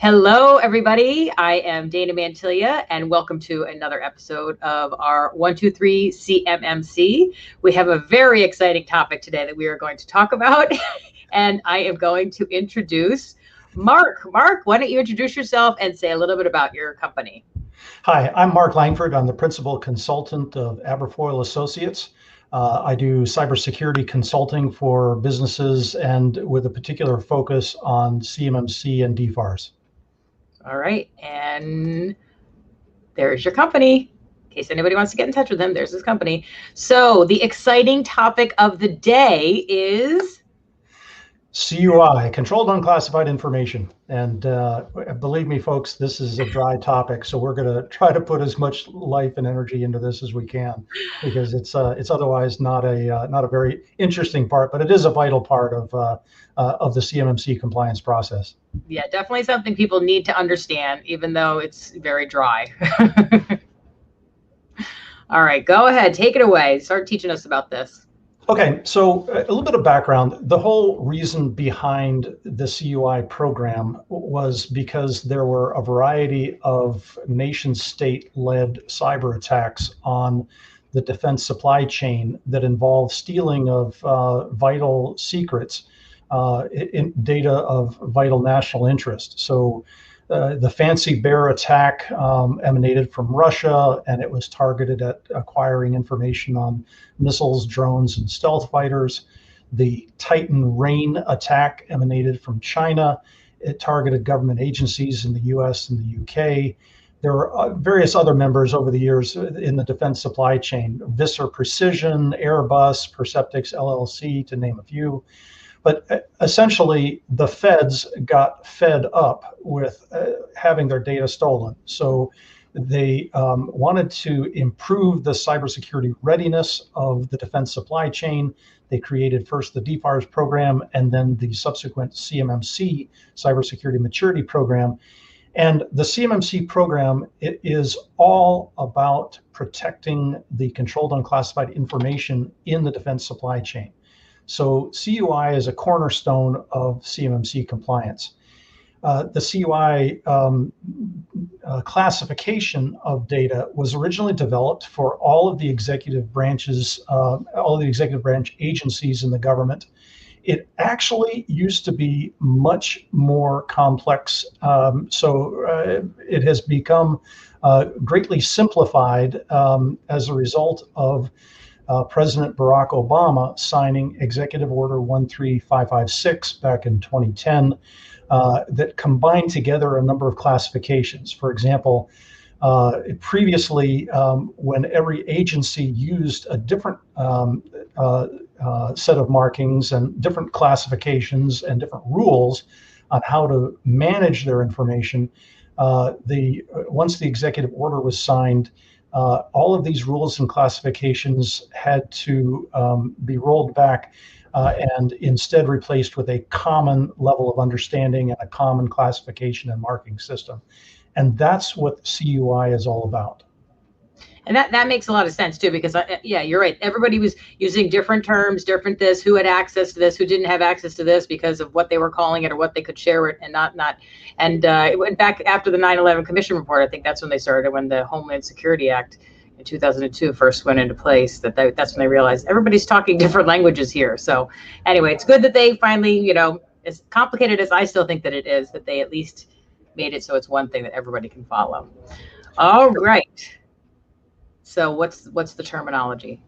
Hello, everybody. I am Dana Mantilia, and welcome to another episode of our 123 CMMC. We have a very exciting topic today that we are going to talk about, and I am going to introduce Mark. Mark, why don't you introduce yourself and say a little bit about your company? Hi, I'm Mark Langford. I'm the principal consultant of Aberfoyle Associates. I do cybersecurity consulting for businesses and with a particular focus on CMMC and DFARS. All right, and there's your company. In case anybody wants to get in touch with him, there's his company. So the exciting topic of the day is CUI, Controlled Unclassified Information. And believe me, folks, this is a dry topic. So we're going to try to put as much life and energy into this as we can, because it's otherwise not a very interesting part, but it is a vital part of the CMMC compliance process. Yeah, definitely something people need to understand, even though it's very dry. All right, go ahead, take it away. Start teaching us about this. Okay, so a little bit of background. The whole reason behind the CUI program was because there were a variety of nation-state-led cyber attacks on the defense supply chain that involved stealing of vital secrets, in data of vital national interest. So the Fancy Bear attack emanated from Russia, and it was targeted at acquiring information on missiles, drones, and stealth fighters. The Titan Rain attack emanated from China. It targeted government agencies in the US and the UK. There were various other members over the years in the defense supply chain, Visser Precision, Airbus, Perceptix LLC, to name a few. But essentially, the feds got fed up with having their data stolen. So they wanted to improve the cybersecurity readiness of the defense supply chain. They created first the DFARS program and then the subsequent CMMC, Cybersecurity Maturity Program. And the CMMC program, it is all about protecting the controlled unclassified information in the defense supply chain. So CUI is a cornerstone of CMMC compliance. The CUI classification of data was originally developed for all of the executive branches, all of the executive branch agencies in the government. It actually used to be much more complex. So it has become greatly simplified as a result of President Barack Obama signing Executive Order 13556 back in 2010 that combined together a number of classifications. For example, previously, when every agency used a different set of markings and different classifications and different rules on how to manage their information, once the executive order was signed, all of these rules and classifications had to be rolled back and instead replaced with a common level of understanding and a common classification and marking system. And that's what CUI is all about. And that makes a lot of sense too, because yeah, you're right. Everybody was using different terms, different this, who had access to this, who didn't have access to this because of what they were calling it or what they could share it and not. And it went back after the 9/11 Commission report. I think that's when they started, when the Homeland Security Act in 2002 first went into place. That's when they realized everybody's talking different languages here. So anyway, it's good that they finally, as complicated as I still think that it is, that they at least made it so it's one thing that everybody can follow. All right. So what's the terminology?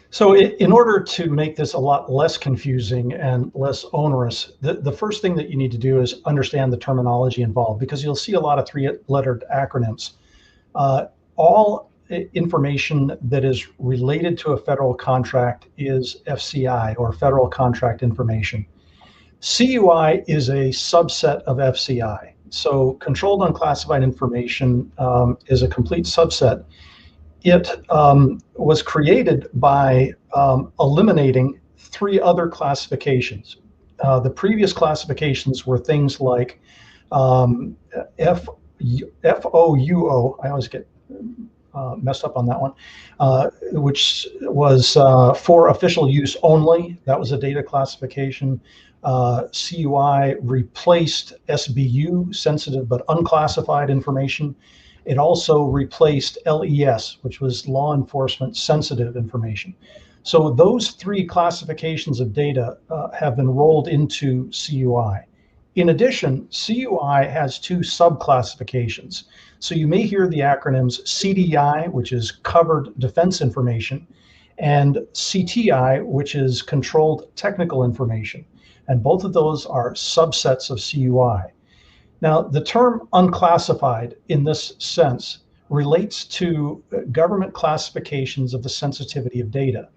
So in order to make this a lot less confusing and less onerous, the first thing that you need to do is understand the terminology involved, because you'll see a lot of three-lettered acronyms. All information that is related to a federal contract is FCI, or federal contract information. CUI is a subset of FCI. So controlled unclassified information is a complete subset. It was created by eliminating three other classifications. The previous classifications were things like FOUO. I always get messed up on that one, which was for official use only. That was a data classification. CUI replaced SBU, sensitive but unclassified information. It also replaced LES, which was law enforcement sensitive information. So those three classifications of data have been rolled into CUI. In addition, CUI has two subclassifications. So you may hear the acronyms CDI, which is covered defense information, and CTI, which is controlled technical information. And both of those are subsets of CUI. Now, the term unclassified in this sense relates to government classifications of the sensitivity of data.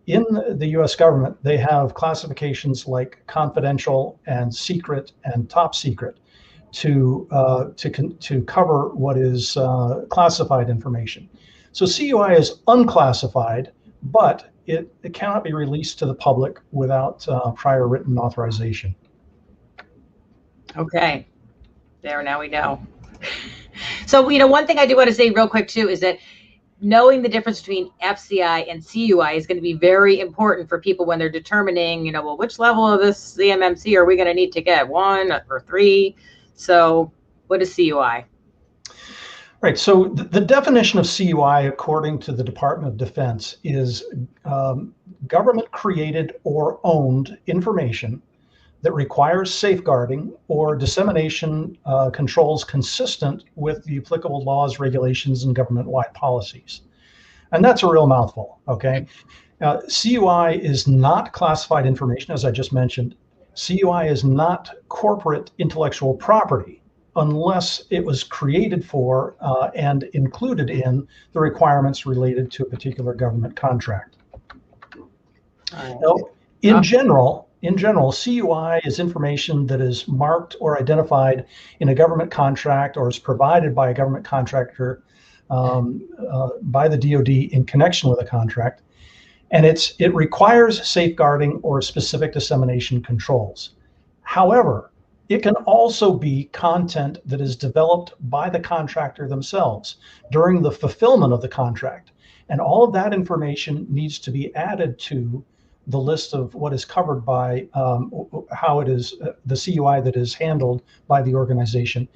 In the US government, they have classifications like confidential and secret and top secret to cover what is classified information. So CUI is unclassified, but it cannot be released to the public without prior written authorization. Okay, now we know. So, one thing I do want to say real quick too is that knowing the difference between FCI and CUI is going to be very important for people when they're determining, well, which level of this CMMC are we going to need to get, 1 or 3? So what is CUI? Right. So the definition of CUI, according to the Department of Defense, is government created or owned information that requires safeguarding or dissemination controls consistent with the applicable laws, regulations, and government-wide policies. And that's a real mouthful, okay? CUI is not classified information, as I just mentioned. CUI is not corporate intellectual property unless it was created for and included in the requirements related to a particular government contract. Now, in general, CUI is information that is marked or identified in a government contract or is provided by a government contractor by the DoD in connection with a contract. And it requires safeguarding or specific dissemination controls. However, it can also be content that is developed by the contractor themselves during the fulfillment of the contract. And all of that information needs to be added to the list of what is covered by how it is the CUI that is handled by the organization.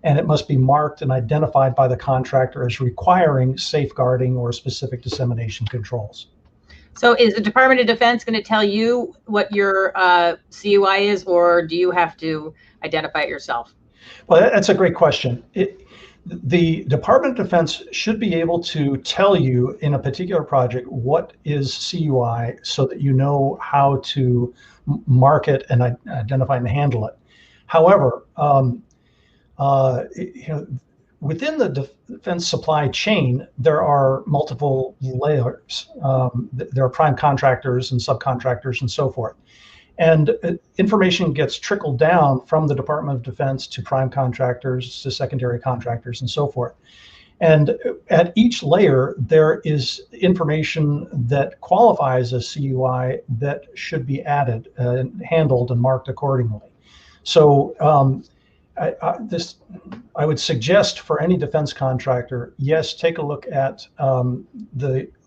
And it must be marked and identified by the contractor as requiring safeguarding or specific dissemination controls. So is the Department of Defense going to tell you what your CUI is, or do you have to identify it yourself? Well, that's a great question. The Department of Defense should be able to tell you in a particular project what is CUI so that you know how to mark it and identify and handle it. However, within the defense supply chain, there are multiple layers. There are prime contractors and subcontractors and so forth. And information gets trickled down from the Department of Defense to prime contractors, to secondary contractors, and so forth. And at each layer, there is information that qualifies as CUI that should be added and handled and marked accordingly. So I would suggest for any defense contractor, yes, take a look at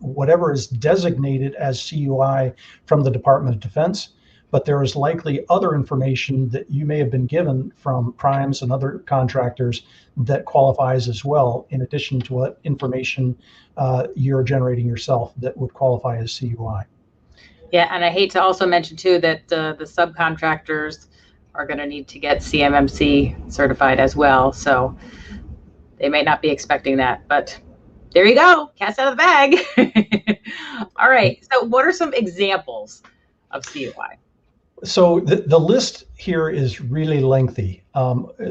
whatever is designated as CUI from the Department of Defense, but there is likely other information that you may have been given from primes and other contractors that qualifies as well, in addition to what information you're generating yourself that would qualify as CUI. Yeah, and I hate to also mention too that the subcontractors are going to need to get CMMC certified as well. So they may not be expecting that, but there you go, cat's out of the bag. All right, so what are some examples of CUI? So the list here is really lengthy.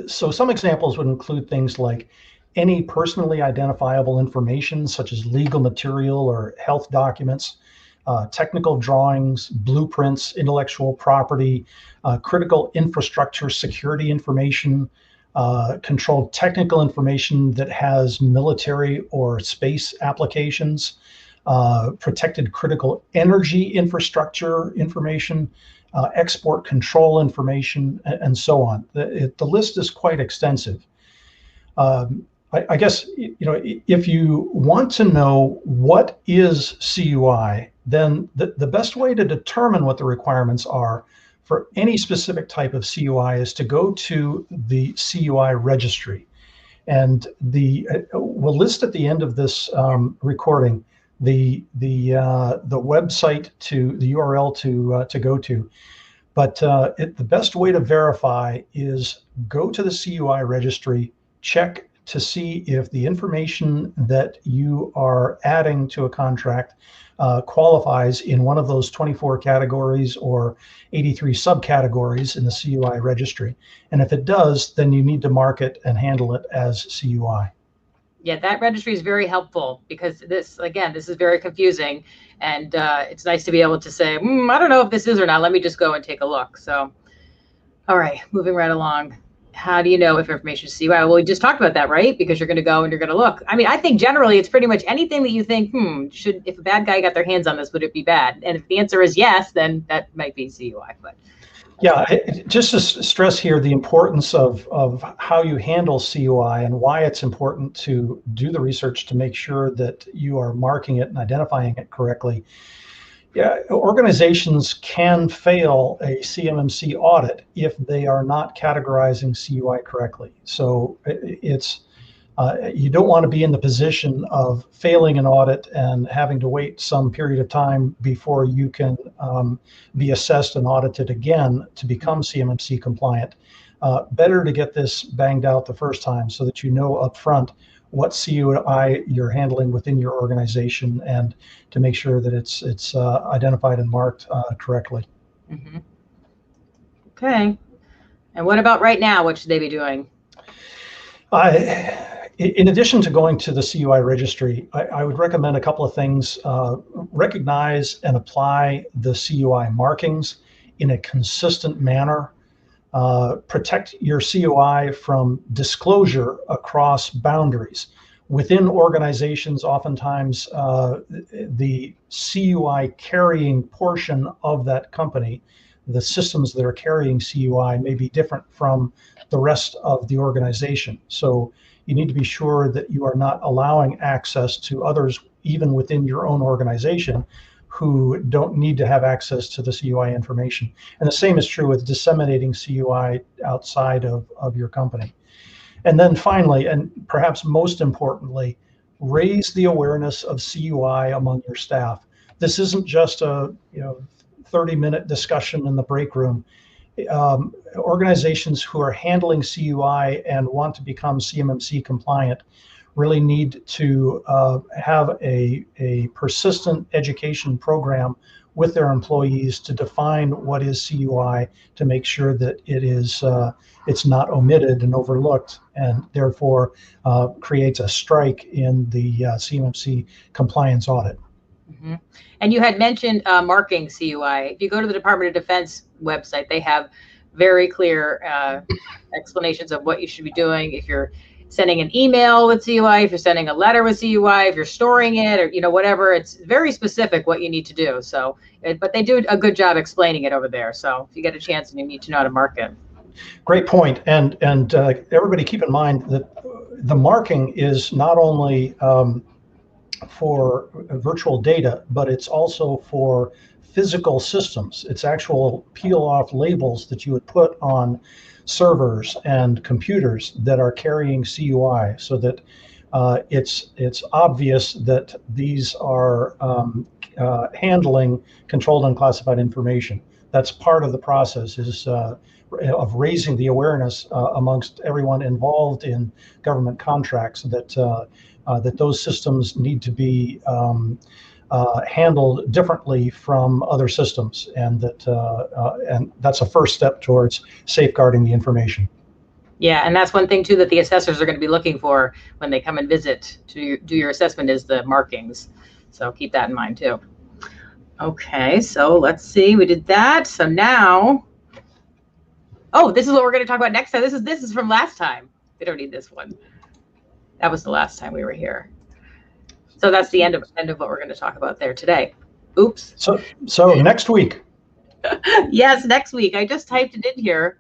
So some examples would include things like any personally identifiable information, such as legal material or health documents, technical drawings, blueprints, intellectual property, critical infrastructure security information, controlled technical information that has military or space applications, protected critical energy infrastructure information, export control information, and so on. The list is quite extensive. I guess, if you want to know what is CUI, then the best way to determine what the requirements are for any specific type of CUI is to go to the CUI registry. And we'll list at the end of this recording the website, the URL to go to. But the best way to verify is go to the CUI registry, check to see if the information that you are adding to a contract qualifies in one of those 24 categories or 83 subcategories in the CUI registry. And if it does, then you need to mark it and handle it as CUI. Yeah, that registry is very helpful because this is very confusing. And it's nice to be able to say, I don't know if this is or not. Let me just go and take a look. So, all right, moving right along. How do you know if information is CUI? Well, we just talked about that, right? Because you're going to go and you're going to look. I mean, I think generally it's pretty much anything that you think, if a bad guy got their hands on this, would it be bad? And if the answer is yes, then that might be CUI. But yeah, just to stress here the importance of how you handle CUI and why it's important to do the research to make sure that you are marking it and identifying it correctly. Yeah, organizations can fail a CMMC audit if they are not categorizing CUI correctly. So you don't want to be in the position of failing an audit and having to wait some period of time before you can be assessed and audited again to become CMMC compliant. Better to get this banged out the first time so that you know upfront what CUI you're handling within your organization and to make sure that it's identified and marked correctly. Mm-hmm. Okay. And what about right now? What should they be doing? In addition to going to the CUI registry, I would recommend a couple of things. Recognize and apply the CUI markings in a consistent manner. Protect your CUI from disclosure across boundaries. Within organizations, oftentimes the CUI carrying portion of that company, the systems that are carrying CUI may be different from the rest of the organization. So you need to be sure that you are not allowing access to others, even within your own organization, who don't need to have access to the CUI information. And the same is true with disseminating CUI outside of your company. And then finally, and perhaps most importantly, raise the awareness of CUI among your staff. This isn't just a 30-minute discussion in the break room. Organizations who are handling CUI and want to become CMMC compliant really need to have a persistent education program with their employees to define what is CUI, to make sure that it's not omitted and overlooked, and therefore creates a strike in the CMMC compliance audit. Mm-hmm. And you had mentioned marking CUI. If you go to the Department of Defense website, they have very clear explanations of what you should be doing. If you're sending an email with CUI, if you're sending a letter with CUI, if you're storing it, or whatever, it's very specific what you need to do. So, but they do a good job explaining it over there. So if you get a chance and you need to know how to mark it. Great point. And everybody keep in mind that the marking is not only for virtual data, but it's also for physical systems. It's actual peel-off labels that you would put on servers and computers that are carrying CUI, so that it's obvious that these are handling controlled unclassified information. That's part of the process of raising the awareness amongst everyone involved in government contracts that those systems need to be handled differently from other systems, and that's a first step towards safeguarding the information. Yeah, and that's one thing too that the assessors are going to be looking for when they come and visit to do your assessment is the markings. So keep that in mind too. Okay, so let's see, we did that. So now, this is what we're going to talk about next time. This is from last time. We don't need this one. That was the last time we were here. So that's the end of what we're going to talk about there today. Oops. So next week. Yes, next week. I just typed it in here.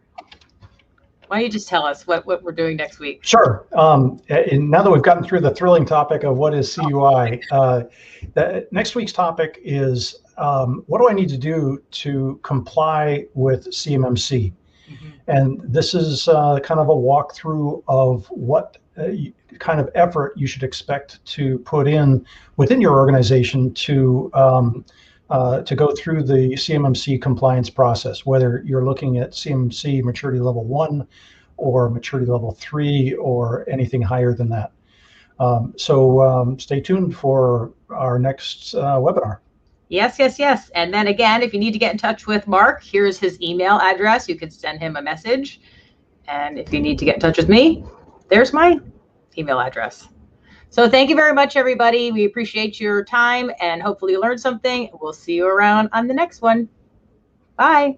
Why don't you just tell us what we're doing next week? Sure. And now that we've gotten through the thrilling topic of what is CUI, next week's topic is what do I need to do to comply with CMMC? Mm-hmm. And this is kind of a walkthrough of what kind of effort you should expect to put in within your organization to go through the CMMC compliance process, whether you're looking at CMMC maturity level 1 or maturity level 3 or anything higher than that. So stay tuned for our next webinar. Yes, yes, yes. And then again, if you need to get in touch with Mark, here's his email address. You can send him a message. And if you need to get in touch with me, there's my email address. So thank you very much, everybody. We appreciate your time and hopefully you learned something. We'll see you around on the next one. Bye.